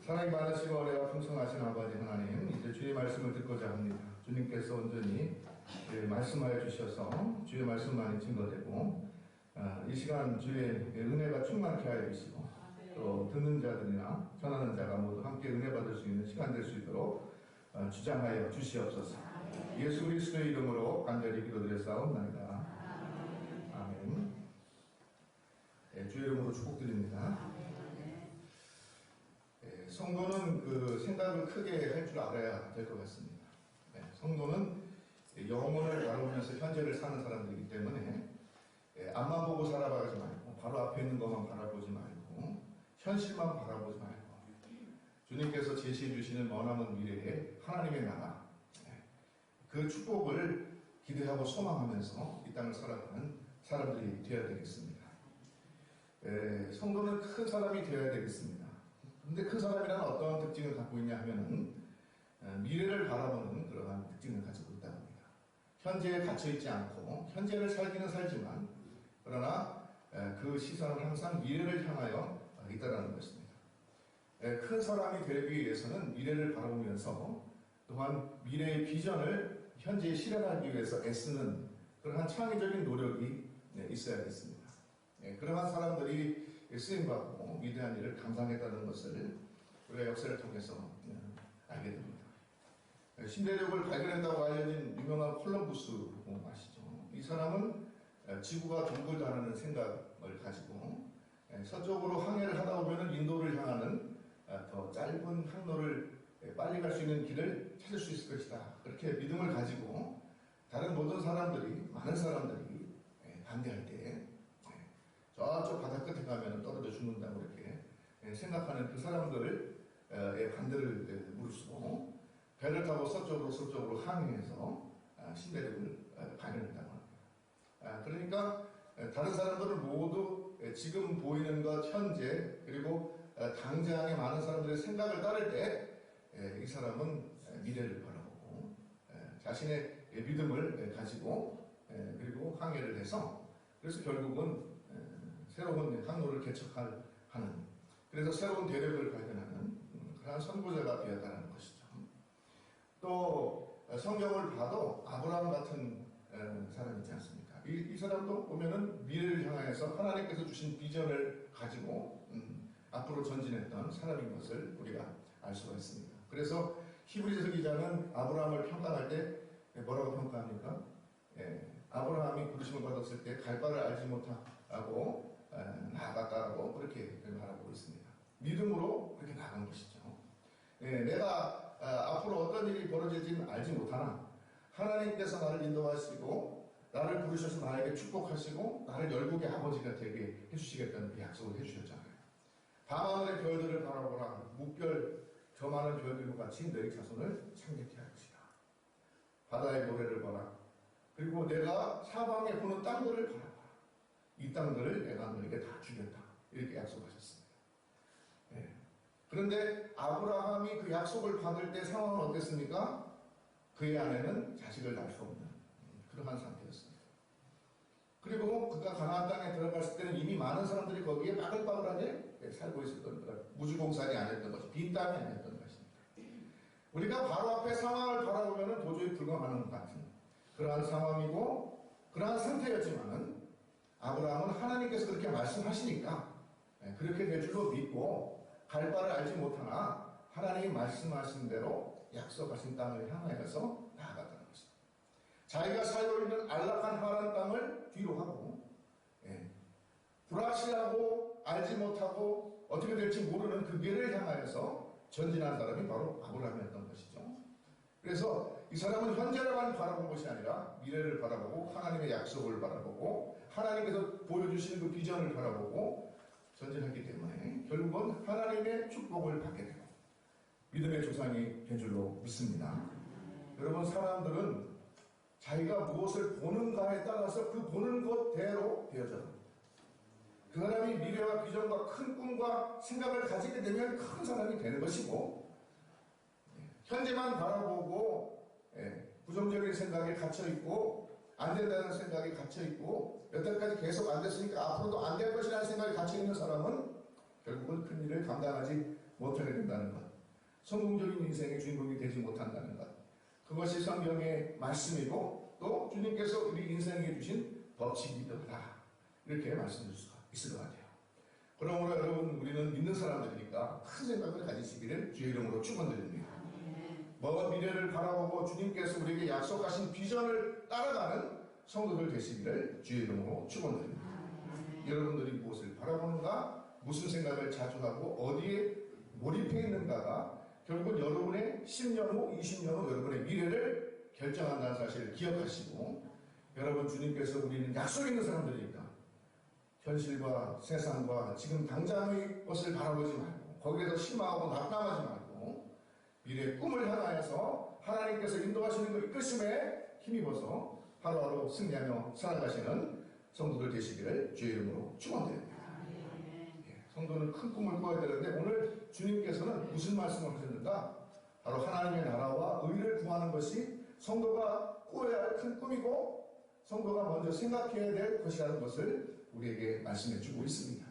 사랑이 많으시고 어려와 풍성하신 아버지 하나님, 이제 주의 말씀을 듣고자 합니다. 주님께서 온전히 말씀하여 주셔서 주의 말씀만이 증거되고 이 시간 주의 은혜가 충만케 하여 주시고 또 듣는 자들이나 전하는 자가 모두 함께 은혜 받을 수 있는 시간 될 수 있도록 주장하여 주시옵소서. 예수 그리스도의 이름으로 간절히 기도드렸사옵나이다. 아멘. 주의 이름으로 축복드립니다. 성도는 그 생각을 크게 할 줄 알아야 될 것 같습니다. 성도는 영혼을 바라보면서 현재를 사는 사람들이기 때문에 앞만 보고 살아가지 말고 바로 앞에 있는 것만 바라보지 말고 현실만 바라보지 말고 주님께서 제시해 주시는 머나먼 미래에 하나님의 나라, 그 축복을 기대하고 소망하면서 이 땅을 살아가는 사람들이 되어야 되겠습니다. 성도는 큰 사람이 되어야 되겠습니다. 근데 큰 사람이란 어떤 특징을 갖고 있냐 하면은 미래를 바라보는 그러한 특징을 가지고 있다고 합니다. 현재에 갇혀있지 않고 현재를 살기는 살지만 그러나 그 시선은 항상 미래를 향하여 있다는 것입니다. 큰 사람이 되기 위해서는 미래를 바라보면서 또한 미래의 비전을 현재에 실현하기 위해서 애쓰는 그러한 창의적인 노력이 있어야겠습니다. 그러한 사람들이 쓰임받고 위대한 일을 감당했다는 것을 우리가 역사를 통해서 알게 됩니다. 신대륙을 발견했다고 알려진 유명한 콜럼부스 아시죠? 이 사람은 지구가 둥글다는 생각을 가지고 서쪽으로 항해를 하다 보면 인도를 향하는 더 짧은 항로를 빨리 갈 수 있는 길을 찾을 수 있을 것이다. 그렇게 믿음을 가지고 다른 모든 사람들이, 많은 사람들이 반대할 때 저쪽 바다 끝에 가면 떨어져 죽는다고 이렇게 생각하는 그 사람들의 반대를 무릅쓰고 배를 타고 서쪽으로 항해해서 신대륙을 발견했다고 합니다. 그러니까 다른 사람들은 모두 지금 보이는 것, 현재, 그리고 당장의 많은 사람들의 생각을 따를 때 이 사람은 미래를 바라보고 자신의 믿음을 가지고 그리고 항해를 해서 그래서 결국은 새로운 항로를 개척하는 그래서 새로운 대륙을 발견하는 그런 선구자가 되었다는 것이죠. 또 성경을 봐도 아브라함 같은 사람이 있지 않습니까? 이 사람도 보면은 미래를 향해서 하나님께서 주신 비전을 가지고 앞으로 전진했던 사람인 것을 우리가 알 수가 있습니다. 그래서 히브리서 기자는 아브라함을 평가할 때 뭐라고 평가합니까? 아브라함이 부르심을 받았을 때 갈 바를 알지 못하고 나아갔다라고 그렇게 말하고 있습니다. 믿음으로 그렇게 나간 것이죠. 내가 앞으로 어떤 일이 벌어질지는 알지 못하나 하나님께서 나를 인도하시고 나를 부르셔서 나에게 축복하시고 나를 열국의 아버지가 되게 해주시겠다는 그 약속을 해주셨잖아요. 밤하늘의 별들을 바라보라. 묵별 저 많은 별들과 같이 너희 자손을 창대케 할 것이다. 바다의 모래를 봐라. 그리고 내가 사방에 보는 땅들을 바라봐라. 이 땅들을 내가 너에게 다 주겠다. 이렇게 약속하셨습니다. 그런데 아브라함이 그 약속을 받을 때 상황은 어땠습니까? 그의 아내는 자식을 낳을 수 없는 그러한 상태였습니다. 그리고 그가 가나안 땅에 들어갔을 때는 이미 많은 사람들이 거기에 빠글빠글하게 살고 있었던 거라 무주공산이 아니었던 것이 빈 땅이 아니었던 것입니다. 우리가 바로 앞에 상황을 바라보면 도저히 불가능한 것 같은 그러한 상황이고 그러한 상태였지만은 아브라함은 하나님께서 그렇게 말씀하시니까 그렇게 될 줄로 믿고 갈 바를 알지 못하나 하나님이 말씀하신 대로 약속하신 땅을 향하여서 나아갔다는 것입니다. 자기가 살고 있는 안락한 하란 땅을 뒤로 하고 불확실하고 알지 못하고 어떻게 될지 모르는 그 미래를 향하여서 전진한 사람이 바로 아브라함이었던 것이죠. 그래서 이 사람은 현재를만 바라본 것이 아니라 미래를 바라보고 하나님의 약속을 바라보고 하나님께서 보여주시는 그 비전을 바라보고 전진했기 때문에 결국은 하나님의 축복을 받게 되고 믿음의 조상이 된 줄로 믿습니다. 여러분, 사람들은 자기가 무엇을 보는가에 따라서 그 보는 것대로 되어져요. 그 사람이 미래와 비전과 큰 꿈과 생각을 가지게 되면 큰 사람이 되는 것이고 현재만 바라보고 부정적인 생각에 갇혀있고 안 된다는 생각에 갇혀있고 여태까지 계속 안 됐으니까 앞으로도 안 될 것이라는 생각에 갇혀있는 사람은 결국은 큰 일을 감당하지 못하게 된다는 것, 성공적인 인생의 주인공이 되지 못한다는 것, 그것이 성경의 말씀이고 또 주님께서 우리 인생에 주신 법칙이기도 하다. 이렇게 말씀드릴 수가 있을 것 같아요. 그러므로 여러분, 우리는 믿는 사람들이니까 큰 생각을 가지시기를 주의 이름으로 축원드립니다. 먼 미래를 바라보고 주님께서 우리에게 약속하신 비전을 따라가는 성도들 되시기를 주의 이름으로 축원드립니다. 여러분들이 무엇을 바라보는가, 무슨 생각을 자주 하고 어디에 몰입해 있는가가 결국 여러분의 10년 후, 20년 후 여러분의 미래를 결정한다는 사실을 기억하시고, 여러분, 주님께서 우리는 약속 있는 사람들이니까 현실과 세상과 지금 당장의 것을 바라보지 말고 거기에서 실망하고 낙담하지 말고 미래의 꿈을 향하여서 하나님께서 인도하시는 그 이끄심에 힘입어서 하루하루 승리하며 살아가시는 성도들 되시기를 주의 이름으로 축원드립니다. 성도는 큰 꿈을 꾸어야 되는데 오늘 주님께서는 무슨 말씀을 하셨는가? 바로 하나님의 나라와 의를 구하는 것이 성도가 꾸어야 할 큰 꿈이고 성도가 먼저 생각해야 될 것이라는 것을 우리에게 말씀해 주고 있습니다.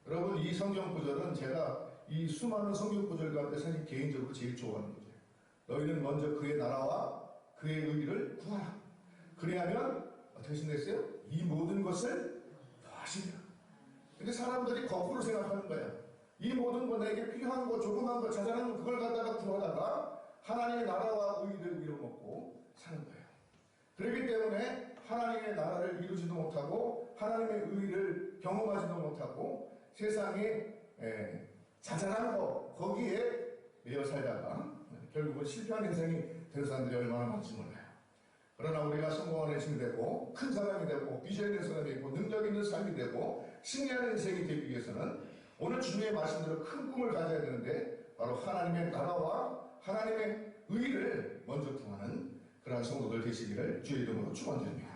여러분, 이 성경 구절은 제가 이 수많은 성경 구절 가운데 사실 개인적으로 제일 좋아하는 거죠. 너희는 먼저 그의 나라와 그의 의를 구하라. 그래야면 어떻게 생각했어요? 이 모든 것을 더하시리라. 근데 사람들이 거꾸로 생각하는 거예요. 이 모든 거, 내게 필요한 거, 조그만 거, 자잘한 거, 그걸 갖다가 구하다가 하나님의 나라와 의를 잃어먹고 사는 거예요. 그렇기 때문에 하나님의 나라를 이루지도 못하고 하나님의 의를 경험하지도 못하고 세상에 자잘한 거, 거기에 매여 살다가 결국은 실패한 인생이 된 사람들이 얼마나 많지 몰라요. 그러나 우리가 성공하는 인생이 되고 큰 사람이 되고 비전 있는 사람이 되고 능력 있는 삶이 되고 승리하는 인생이 되기 위해서는 오늘 주님의 말씀대로 큰 꿈을 가져야 되는데 바로 하나님의 나라와 하나님의 의를 먼저 구하는 그러한 성도들 되시기를 주의 이름으로 축원드립니다.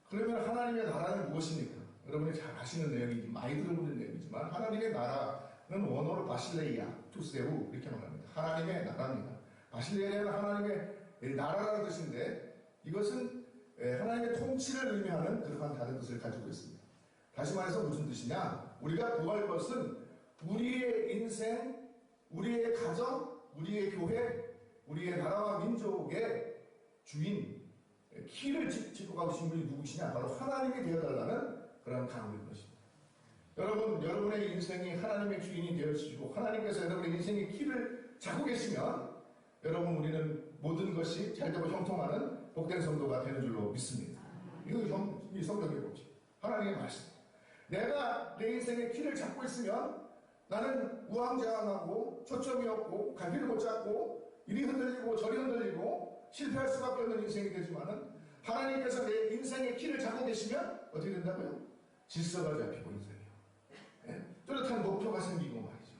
그러면 하나님의 나라는 무엇입니까? 여러분이 잘 아시는 내용이지 많이 들어보는 내용이지만 하나님의 나라는 원어로 바실레이아, 투세우 이렇게 말합니다. 하나님의 나라입니다. 바실레이아는 하나님의 나라라는 뜻인데 이것은 하나님의 통치를 의미하는 그러한 다른 뜻을 가지고 있습니다. 다시 말해서 무슨 뜻이냐? 우리가 구할 것은 우리의 인생, 우리의 가정, 우리의 교회, 우리의 나라와 민족의 주인, 키를 짚고 가신 분이 누구시냐? 바로 하나님이 되어달라는 그런 강구인 것입니다. 여러분, 여러분의 인생이 하나님의 주인이 되어주시고 하나님께서 여러분의 인생의 키를 잡고 계시면 여러분, 우리는 모든 것이 잘되고 형통하는 복된 성도가 되는 줄로 믿습니다. 이거 이 성경의 법칙, 하나님의 말씀. 내가 내 인생의 키를 잡고 있으면 나는 우왕좌왕하고 초점이 없고 갈피를 못 잡고 이리 흔들리고 저리 흔들리고 실패할 수밖에 없는 인생이 되지만은 하나님께서 내 인생의 키를 잡고 계시면 어떻게 된다고요? 질서가 잡히고 인생이요. 뚜렷한 목표가 생기고 말이죠.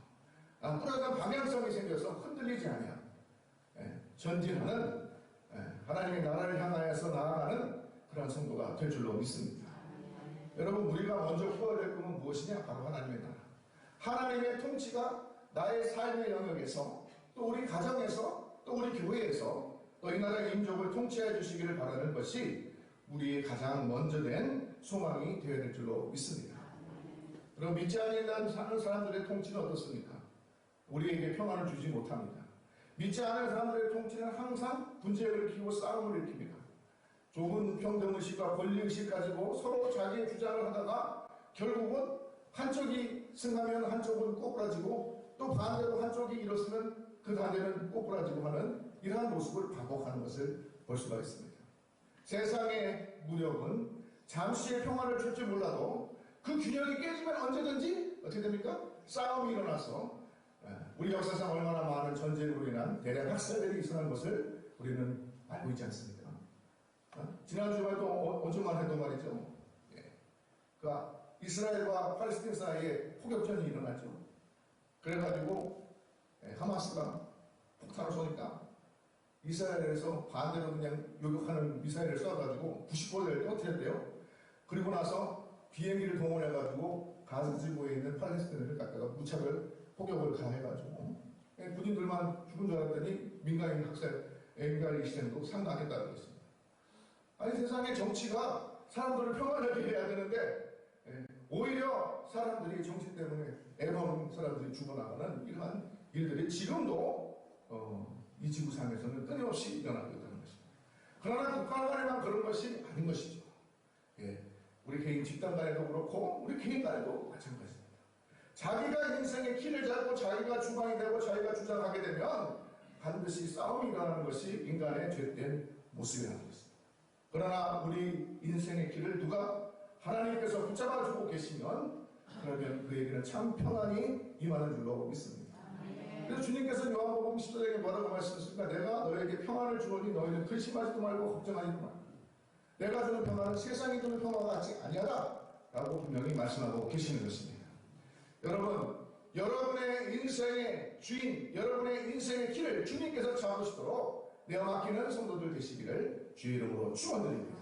뚜렷한 방향성이 생겨서 흔들리지 않아요. 전진하는 하나님의 나라를 향하여서 나아가는 그런 성도가 될 줄로 믿습니다. 여러분, 우리가 먼저 구해야 될 꿈은 무엇이냐? 바로 하나님의 나라. 하나님의 통치가 나의 삶의 영역에서 또 우리 가정에서 또 우리 교회에서 또 이 나라의 민족을 통치해 주시기를 바라는 것이 우리의 가장 먼저 된 소망이 되어야 될 줄로 믿습니다. 그럼 믿지 않는 사는 사람들의 통치는 어떻습니까? 우리에게 평안을 주지 못합니다. 믿지 않는 사람들의 통치는 항상 분쟁을 일으키고 싸움을 일으킵니다. 좁은 평등의식과 권리의식 가지고 서로 자기의 주장을 하다가 결국은 한쪽이 승하면 한쪽은 꼬꾸라지고 또 반대로 한쪽이 일었으면 그 반대는 꼬꾸라지고 하는 이러한 모습을 반복하는 것을 볼 수가 있습니다. 세상의 무력은 잠시의 평화를 줄지 몰라도 그 균형이 깨지면 언제든지 어떻게 됩니까? 싸움이 일어나서 우리 역사상 얼마나 많은 전쟁으로 인한 대량 학살들이 있었는 것을 우리는 알고 있지 않습니까? 지난 주말도 오주만 해도 말이죠. 그러니까 이스라엘과 팔레스틴 사이에 폭격전이 일어났죠. 그래가지고 하마스가 폭탄을 쏘니까 이스라엘에서 반대로 그냥 요격하는 미사일을 쏴가지고 90%를 터뜨렸대요. 그리고 나서 비행기를 동원해가지고 가즈지구에 있는 팔레스틴을 갖다가 무차별 폭격을 가해가지고 군인들만 죽은 줄 알았더니 민간인 민간인 희생도 상당했다고 했습니다. 아니, 세상의 정치가 사람들을 평안하게 해야 되는데 오히려 사람들이 정치 때문에 애먹는 사람들이 죽어나가는 이러한 일들이 지금도 이 지구상에서는 끊임없이 일어나고 있다는 것입니다. 그러나 국가 간에만 그런 것이 아닌 것이죠. 예, 우리 개인 집단 간에도 그렇고 우리 개인 간에도 마찬가지입니다. 자기가 인생의 키를 잡고 자기가 주관이 되고 자기가 주장하게 되면 반드시 싸움이 일어나는 것이 인간의 죄된 모습이라는 것입니다. 그러나 우리 인생의 길을 누가 하나님께서 붙잡아주고 계시면 그러면 그에게는 참 평안이 임하는 줄로 믿습니다. 그래서 주님께서 요한복음 10절에 뭐라고 말씀하셨습니까? 내가 너에게 평안을 주오니 너희는 근심하지도 말고 걱정하지도 말고 내가 주는 평안은 세상이 주는 평안과 같지 아니하다 라고 분명히 말씀하고 계시는 것입니다. 여러분, 여러분의 인생의 주인, 여러분의 인생의 길을 주님께서 잡으시도록 내어 맡기는 성도들 되시기를 주의 이름으로 축원드립니다.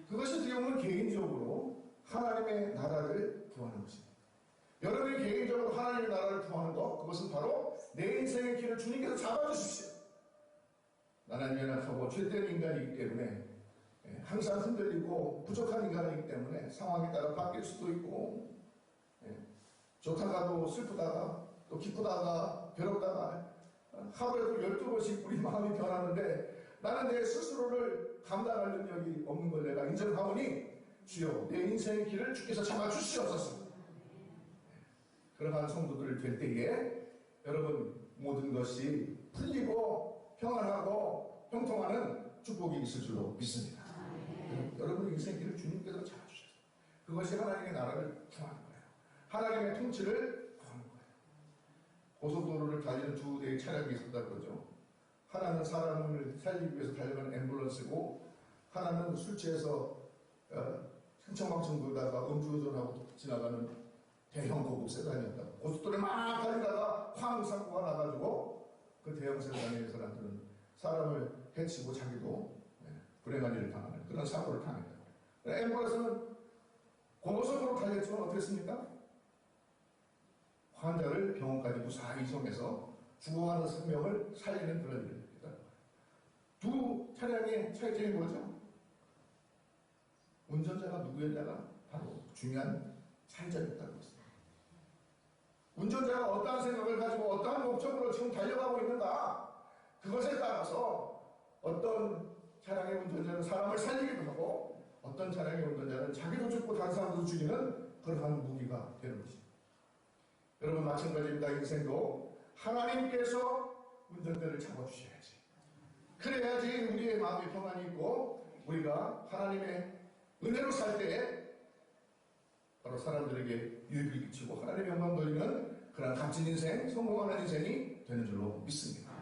그것이 어떻게 보면 개인적으로 하나님의 나라를 구하는 것입니다. 여러분이 개인적으로 하나님의 나라를 구하는 것, 그것은 바로 내 인생의 길을 주님께서 잡아주십시오. 나는 연약하고 죄된 인간이기 때문에 항상 흔들리고 부족한 인간이기 때문에 상황에 따라 바뀔 수도 있고 좋다가도 슬프다가 또 기쁘다가 괴롭다가 하루에도 12번씩 우리 마음이 변하는데 나는 내 스스로를 감당할 능력이 없는 걸 내가 인정하오니 주여 내 인생의 길을 주께서 잡아주시옵소서. 그러한 성도들 될 때에 여러분 모든 것이 풀리고 평안하고 형통하는 축복이 있을 줄로 믿습니다. 여러분의 인생의 길을 주님께서 잡아주셔서 그것이 하나님의 나라를 구하는 거예요. 하나님의 통치를 구하는 거예요. 고속도로를 달리는 두 대의 차량이 있었다 그러죠. 하나는 사람을 살리기 위해서 달려가는 앰뷸런스고 하나는 술 취해서 흥청망청 돌다가 음주운전하고 지나가는 대형 고급 세단이었다. 고속도로에 막 달리다가 화학사고가 나가지고 그 대형 세단의 사람들은 사람을 해치고 자기도 불행한 일을 당하는 그런 사고를 당했다. 앰뷸런스는 고속도로 달렸지만 어떻게 했습니까? 환자를 병원까지 무사히 이송해서 죽어가는 생명을 살리는 그런 일을 했다는 거예요. 두 차량의 차이점이 뭐죠? 운전자가 누구였냐가 바로 중요한 차이점이었다는 것입니다. 운전자가 어떠한 생각을 가지고 어떠한 목적으로 지금 달려가고 있는가 그것에 따라서 어떤 차량의 운전자는 사람을 살리기도 하고 어떤 차량의 운전자는 자기도 죽고 다른 사람도 죽이는 그러한 무기가 되는 것입니다. 여러분 마찬가지입니다. 인생도 하나님께서 운전대를 잡아주셔야지. 그래야지 우리의 마음에 평안이 있고 우리가 하나님의 은혜로 살 때에 바로 사람들에게 유익을 끼치고 하나님의 영광 돌리는 그런 값진 인생, 성공하는 인생이 되는 줄로 믿습니다.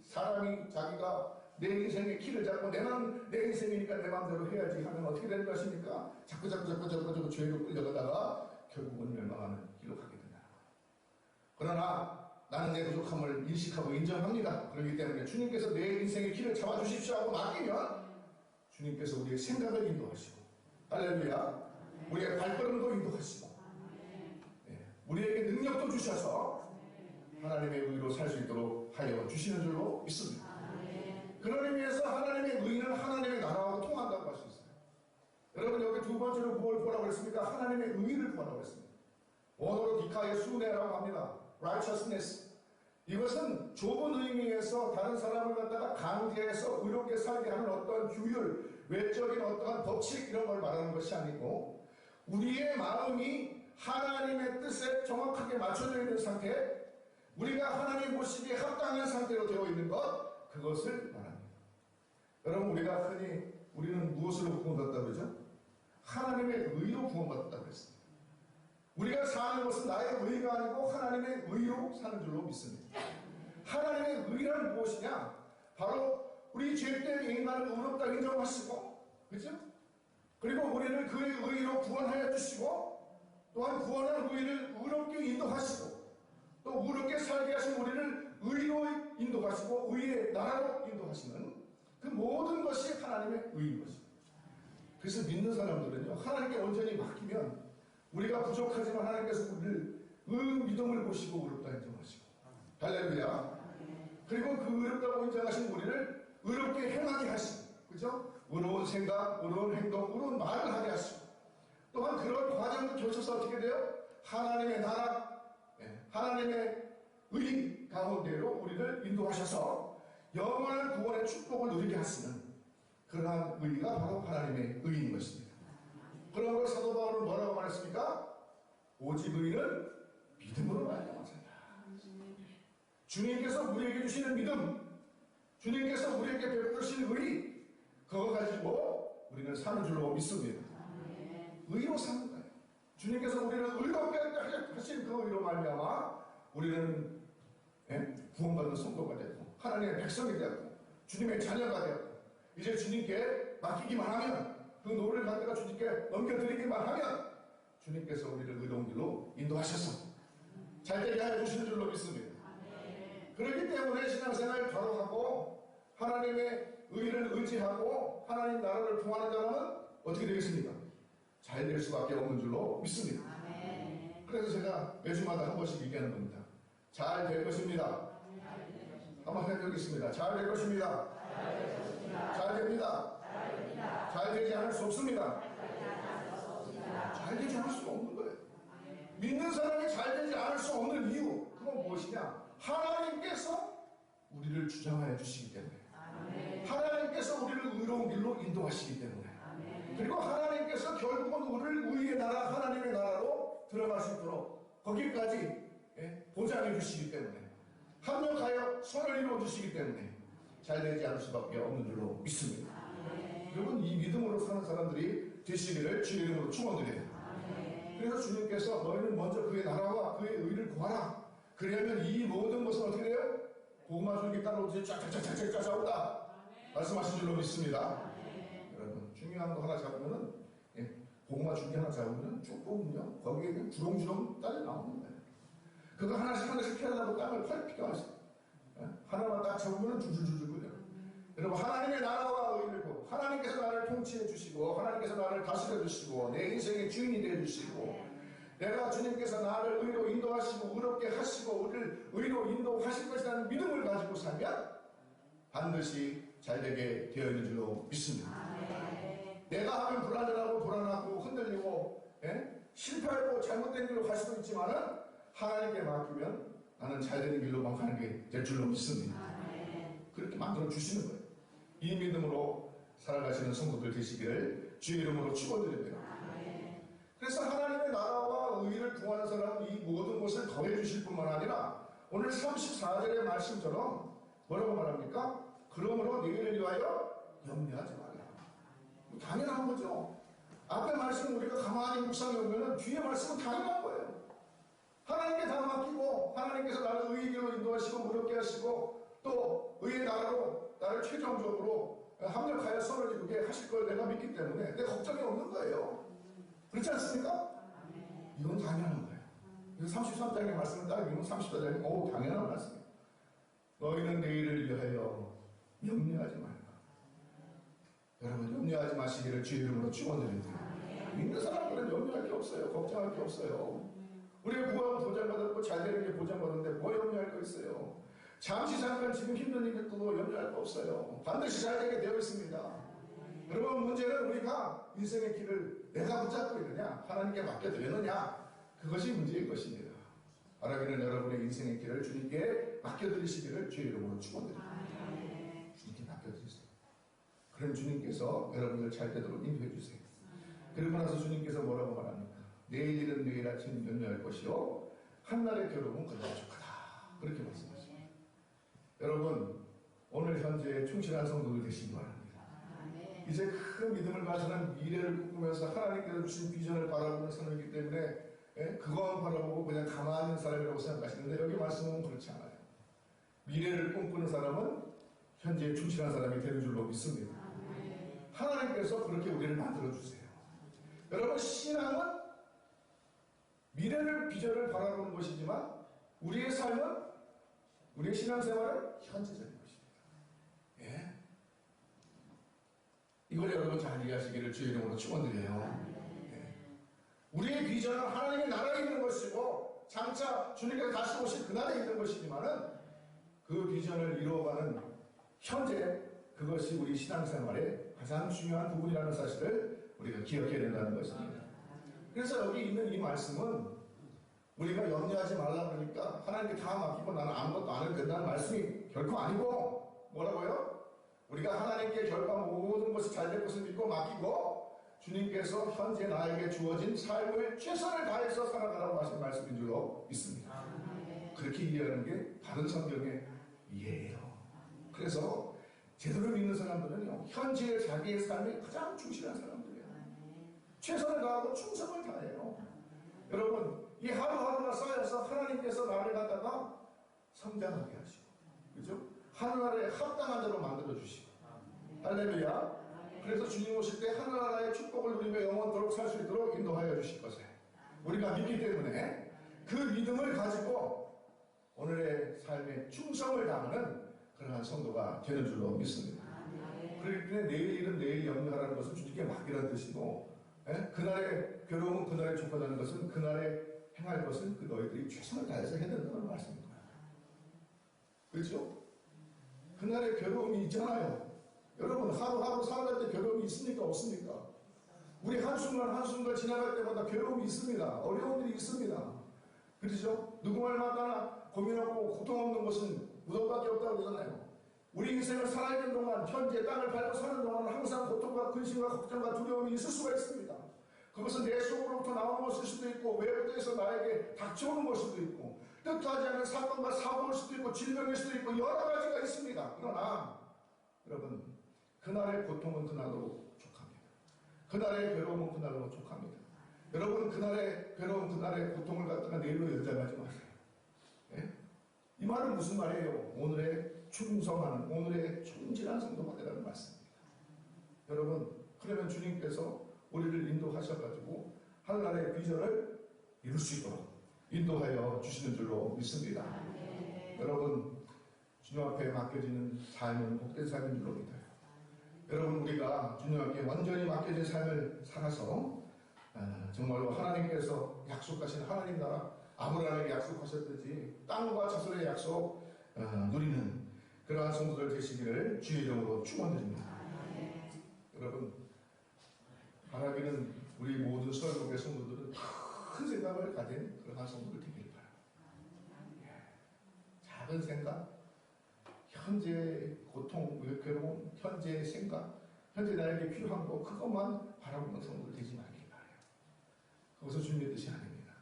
사람이 자기가 내 인생의 키를 잡고 내만 내 인생이니까 내 마음대로 해야지 하면 어떻게 되는 것입니까? 자꾸 죄로 끌려가다가 결국은 멸망하는 길로 가게 된다. 그러나 나는 내 부족함을 인식하고 인정합니다. 그렇기 때문에 주님께서 내 인생의 길을 잡아주십시오 하고 맡기면 주님께서 우리의 생각을 인도하시고 할렐루야 우리의 발걸음도 인도하시고 우리에게 능력도 주셔서 하나님의 의로 살 수 있도록 하여 주시는 줄로 믿습니다. 그런 의미에서 하나님의 의는 하나님의 나라하고 통한다고 할 수 있어요. 여러분 여기 두 번째로 뭘 보라고 했습니까? 하나님의 의를 보라고 했습니다. 원어로 디카의 순애라고 합니다. righteousness. 이것은 좁은 의미에서 다른 사람을 갖다가 강제해서 의롭게 살게 하는 어떤 규율, 외적인 어떠한 법칙 이런 걸 말하는 것이 아니고 우리의 마음이 하나님의 뜻에 정확하게 맞춰져 있는 상태, 우리가 하나님 보시기에 합당한 상태로 되어 있는 것, 그것을 말합니다. 여러분 우리가 흔히 우리는 무엇으로 구원받았다고 그러죠? 하나님의 의로 구원받았다고 그랬습니다. 우리가 사는 것은 나의 의가 아니고 하나님의 의로 사는 줄로 믿습니다. 하나님의 의란 무엇이냐? 바로 우리 죄된 인간을 의롭다 인정하시고, 그렇죠? 그리고 우리를 그의 의로 구원하여 주시고, 또한 구원한 우리를 의롭게 인도하시고, 또 의롭게 살게 하신 우리를 의로 인도하시고 의의 나라로 인도하시는 그 모든 것이 하나님의 의인 것입니다. 그래서 믿는 사람들은요, 하나님께 온전히 맡기면 우리가 부족하지만 하나님께서 우리를 믿음을 보시고 의롭다 인정하시고 할렐루야. 그리고 그 의롭다고 인정하신 우리를 의롭게 행하게 하시고, 그죠? 의로운 생각, 의로운 행동, 의로운 말을 하게 하시고, 또한 그런 과정을 거쳐서 어떻게 돼요? 하나님의 나라, 하나님의 의 가운데로 우리를 인도하셔서 영원한 구원의 축복을 누리게 하시는 그러한 의가 바로 하나님의 의인 것입니다. 그런 걸 사도 바울은 뭐라고 말했습니까? 오직 의는 믿음으로 말미암아서다. 주님께서 우리에게 주시는 믿음, 주님께서 우리에게 베푸신 의, 그거 가지고 우리는 사는 줄로 믿습니다. 의로 사는 거예요. 주님께서 우리를 의롭게 하신 그 의로 말미암아 우리는 구원받는 성도가 되고 하나님의 백성이 되고 주님의 자녀가 되고 이제 주님께 맡기기만 하면 그 노를 갖다가 주님께 넘겨드리기만 하면 주님께서 우리를 의로운 길로 인도하셔서 잘되게 하여 주시는 줄로 믿습니다. 그렇기 때문에 신앙생활을 바로 하고 하나님의 의를 의지하고 하나님 나라를 구하는 사람은 어떻게 되겠습니까? 잘 될 수밖에 없는 줄로 믿습니다. 그래서 제가 매주마다 한 번씩 얘기하는 겁니다. 잘 될 것입니다. 한번 해보겠습니다. 잘 될 것입니다. 잘 됩니다. 잘 되지 않을 수 없습니다. 잘 되지 않을 수 없는 거예요. 믿는 사람이 잘 되지 않을 수 없는 이유, 그건 무엇이냐? 하나님께서 우리를 주장하여 주시기 때문에, 하나님께서 우리를 의로운 길로 인도하시기 때문에, 그리고 하나님께서 결국은 우리를 의의 나라, 하나님의 나라로 들어갈 수 있도록 거기까지 보장해 주시기 때문에, 합력하여 선을 이루어 주시기 때문에 잘 되지 않을 수밖에 없는 줄로 믿습니다. 여러분, 이 믿음으로 사는 사람들이 되시기를 주의 이름으로 축원드려요. 그래서 주님께서 너희는 먼저 그의 나라와 그의 의를 구하라. 그러면 이 모든 것은 어떻게 돼요? 고구마 줄기 따라오듯이 쫙쫙쫙쫙 짜자오다 말씀하신 줄로 믿습니다. 여러분, 중요한 거 하나 잡으면은 고구마 줄기 하나 잡으면 쭉 뽑으면 거기에 그냥 주렁주렁 딸이 나오는 거예요. 그거 하나씩 하나씩 피하려고 땅을 팔 필요가 없어요. 하나만 딱 잡으면 줄줄줄줄 끓여요. 여러분, 하나님의 나라와 의를 구하고 하나님께서 나를 통치해 주시고 하나님께서 나를 다스려 주시고 내 인생의 주인이 되어 주시고 내가 주님께서 나를 의로 인도하시고 의롭게 하시고 우리를 의로 인도하실 것이라는 믿음을 가지고 살면 반드시 잘되게 되어 있는 줄로 믿습니다. 내가 하면 불안하고 흔들리고 실패하고 잘못된 길로 갈 수도 있지만은 하나님께 맡기면 나는 잘되는 길로만 가는 게 될 줄로 믿습니다. 그렇게 만들어 주시는 거예요. 이 믿음으로 살아가시는 성도들 되시기를 주의 이름으로 축원드립니다. 그래서 하나님의 나라와 의를 구하는 사람은 이 모든 것을 더해 주실 뿐만 아니라 오늘 34절의 말씀처럼 뭐라고 말합니까? 그러므로 너희를 위하여 염려하지 말라. 당연한 거죠. 앞에 말씀은 우리가 가만히 묵상해 보면 뒤에 말씀은 당연한 거예요. 하나님께 다 맡기고 하나님께서 나를 의의 길로 인도하시고 의롭게 하시고 또 의의 나라로 나를 최종적으로 합력하여 선을 이루게 하실 걸 내가 믿기 때문에 내 걱정이 없는 거예요. 그렇지 않습니까? 이건 당연한 거예요. 그래서 33장의 말씀을 딱 읽으면 34장이 당연한 말씀이에요. 너희는 내일을 위하여 염려하지 말라. 여러분, 염려하지 마시기를 주의 이름으로 축원드립니다. 믿는 사람들은 염려할 게 없어요. 걱정할 게 없어요. 우리가 구하고 보장받았고 잘되는 게 보장받았는데 뭐 염려할 거 있어요. 잠시 잠깐 지금 힘든 일들도 염려할 거 없어요. 반드시 잘되게 되어 있습니다. 여러분, 문제는 우리가 인생의 길을 내가 붙잡고 있느냐 하나님께 맡겨드렸느냐, 그것이 문제인 것입니다. 바라기는 여러분의 인생의 길을 주님께 맡겨드리시기를 주의 이름으로 축원드립니다. 주님께 맡겨드리세요. 그럼 주님께서 여러분을 잘 되도록 인도해 주세요. 그러고 나서 주님께서 뭐라고 말합니까? 내일 일은 내일 아침 염려할 것이요 한날의 괴로움은 그날 족하다. 그렇게 말씀하십니다. 여러분, 오늘 현재 충실한 성도들 되시기 바랍니다. 이제 큰 믿음을 가지는 미래를 꿈꾸면서 하나님께서 주신 비전을 바라보는 사람이기 때문에 그것만 바라보고 그냥 가만히 있는 사람이라고 생각하시는데 여기 말씀은 그렇지 않아요. 미래를 꿈꾸는 사람은 현재 충실한 사람이 되는 줄로 믿습니다. 하나님께서 그렇게 우리를 만들어주세요. 여러분, 신앙은 미래를 비전을 바라보는 것이지만 우리의 삶은, 우리의 신앙생활은 현재적인 것입니다. 이걸 여러분 잘 이해하시기를 주의 이름으로 축원드려요. 우리의 비전은 하나님의 나라에 있는 것이고 장차 주님께서 다시 오실 그날에 있는 것이지만은 그 비전을 이루어가는 현재, 그것이 우리 신앙생활의 가장 중요한 부분이라는 사실을 우리가 기억해야 된다는 것입니다. 그래서 여기 있는 이 말씀은 우리가 염려하지 말라 그러니까 하나님께 다 맡기고 나는 아무것도 안 해도 된다는 말씀이 결코 아니고, 뭐라고요? 우리가 하나님께 결과 모든 것이 잘 될 것을 믿고 맡기고 주님께서 현재 나에게 주어진 삶을 최선을 다해서 살아가라고 하신 말씀인 줄로 믿습니다. 그렇게 이해하는 게 바른 성경의 이해예요. 그래서 제대로 믿는 사람들은요, 현재의 자기의 삶에 가장 충실한 사람들이에요. 최선을 다하고 충성을 다해요. 여러분, 이 하루하루가 쌓여서 하나님께서 나를 갖다가 성장하게 하시고, 그죠? 하늘나라에 합당한 대로 만들어주시고, 할렐루야. 그래서 주님 오실 때 하늘나라의 축복을 누리며 영원토록 살 수 있도록 인도하여 주실 것을 우리가 믿기 때문에 그 믿음을 가지고 오늘의 삶에 충성을 다하는 그러한 성도가 되는 줄로 믿습니다. 그렇기 때문에 내일 일은 내일 염려하라는 것은 주님께 맡기라는 뜻이고, 그날의 괴로움은 그날에 족하다는 것은 그날에 행할 것은 그 너희들이 최선을 다해서 해야 된다는 말씀입니다. 그렇죠? 그날의 괴로움이 있잖아요. 여러분, 하루하루 살아갈 때 괴로움이 있습니까? 없습니까? 우리 한순간 한순간 지나갈 때마다 괴로움이 있습니다. 어려움들이 있습니다. 그렇죠? 누구말마다 고민하고 고통 없는 것은 무덤밖에 없다고 그러잖아요. 우리 인생을 살아야 되는 동안, 현재 땅을 밟고 사는 동안 항상 고통과 근심과 걱정과 두려움이 있을 수가 있습니다. 그것은 내 속으로부터 나오는 것일 수도 있고, 외부에서 나에게 닥쳐오는 것일 수도 있고, 뜻하지 않은 사건과 사고일 수도 있고, 질병일 수도 있고, 여러 가지가 있습니다. 그러나 여러분, 그날의 고통은 그날로 족합니다. 그날의 괴로움은 그날로 족합니다. 여러분, 그날의 괴로움, 그날의 고통을 갖다가 내일로 연장하지 마세요. 예? 이 말은 무슨 말이에요? 오늘의 충성하는, 오늘의 충실한 성도가 되라는 말씀입니다. 여러분, 그러면 주님께서 우리를 인도하셔가지고 하늘나라의 비전을 이룰 수 있도록 인도하여 주시는 줄로 믿습니다. 여러분, 주님 앞에 맡겨지는 삶은 복된 삶인 줄로 믿어요. 여러분, 우리가 주님 앞에 완전히 맡겨진 삶을 살아서 정말로 하나님께서 약속하신 하나님 나라, 아브라함에게 약속하셨듯이 땅과 자손의 약속 누리는 그러한 성도들 되시기를 주의 이름으로 축원드립니다. 여러분, 바라기는 우리 모든 서울국의 성도들은 큰 생각을 가진 그러한 성도들 되기를 바랍니다. 작은 생각, 현재의 고통, 괴로움, 현재의 생각, 현재 나에게 필요한 거, 그것만 바라보는 성도들 되지 말길 바라요. 그것은 주님의 뜻이 아닙니다.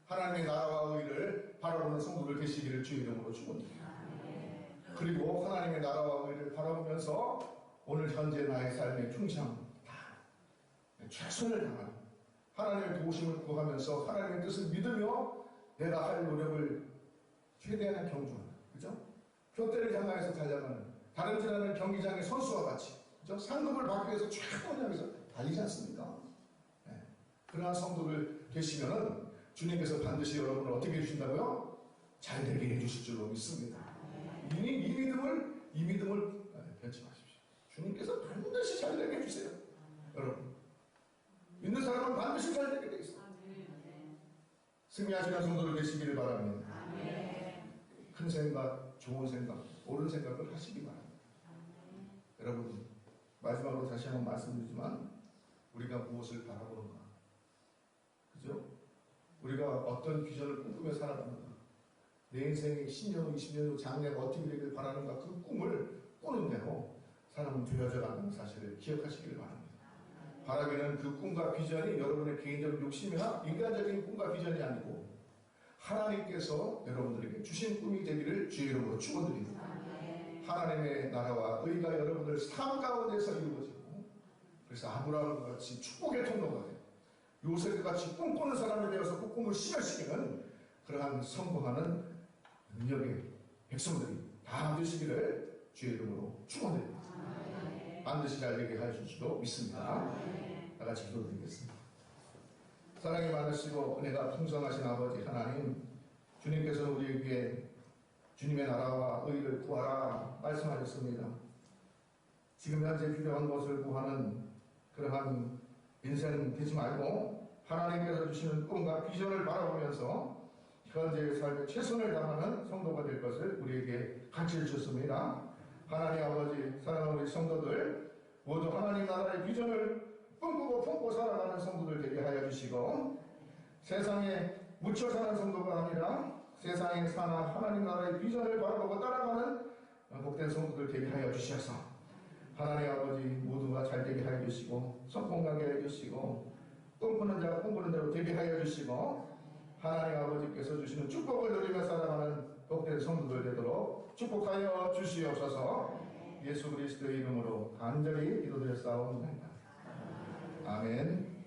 하나님의 나라와 의를 바라보는 성도들 되시기를 주의 이름으로 축원드립니다. 그리고 하나님의 나라와 의를 바라보면서 오늘 현재 나의 삶에 충성 최선을 다하는 하나님의 도우심을 구하면서 하나님의 뜻을 믿으며 내가 할 노력을 최대한 경주하는, 그죠? 둯대를 향하여서 달려가는 다른 지나는 경기장의 선수와 같이, 그죠? 상급을 받기 위해서 최선을 향해서 달리지 않습니까? 네. 그러한 성도를 되시면은 주님께서 반드시 여러분을 어떻게 해주신다고요? 잘 되게 해주실 줄로 믿습니다. 이 믿음을 변치 마십시오. 주님께서 반드시 잘 되게 해주세요. 여러분, 믿는 사람은 반드시 잘 되게 되어 있습니다. 승리하시는 성도를 되시기를 바랍니다. 큰 생각, 좋은 생각, 옳은 생각을 하시기 바랍니다. 여러분, 마지막으로 다시 한번 말씀드리지만 우리가 무엇을 바라보는가, 그죠? 우리가 어떤 비전을 꿈꾸며 살아가는가, 내 인생의 10년 후, 20년 후 장래가 어떻게 되길 바라는가, 그 꿈을 꾸는 대로 사람은 되어져 간다는 사실을 기억하시기를 바랍니다. 바라기는 그 꿈과 비전이 여러분의 개인적인 욕심이나 인간적인 꿈과 비전이 아니고 하나님께서 여러분들에게 주신 꿈이 되기를 주의 이름으로 축원드립니다. 하나님의 나라와 의가 여러분들 삶 가운데서 이루어지고, 그래서 아브라함과 같이 축복의 통로가 되고 요셉과 같이 꿈꾸는 사람이 되어서 그 꿈을 실현시키는 그러한 성공하는 능력의 백성들이 다 되시기를 주의 이름으로 축원드립니다. 반드시 잘 되게 하실 줄로 믿습니다. 다 같이 기도드리겠습니다. 사랑이 많으시고 은혜가 풍성하신 아버지 하나님, 주님께서 우리에게 주님의 나라와 의를 구하라 말씀하셨습니다. 지금 현재 필요한 것을 구하는 그러한 인생 되지 말고 하나님께서 주시는 꿈과 비전을 바라보면서 현재의 삶에 최선을 다하는 성도가 될 것을 우리에게 가르쳐 주셨습니다. 하나님 아버지, 사랑하는 우리 성도들 모두 하나님 나라의 비전을 꿈꾸고 품고 살아가는 성도들 되게 하여 주시고, 세상에 묻혀 사는 성도가 아니라 세상에 사나 하나님 나라의 비전을 바라보고 따라가는 복된 성도들 되게 하여 주셔서 하나님 아버지 모두가 잘 되게 하여 주시고, 성공하게 하여 주시고, 꿈꾸는 자가 꿈꾸는 대로 되게 하여 주시고, 하나님 아버지께서 주시는 축복을 누리며 살아가는 복된 성도들 되도록 축복하여 주시옵소서. 예수 그리스도의 이름으로 간절히 기도드렸사옵나이다. 아멘.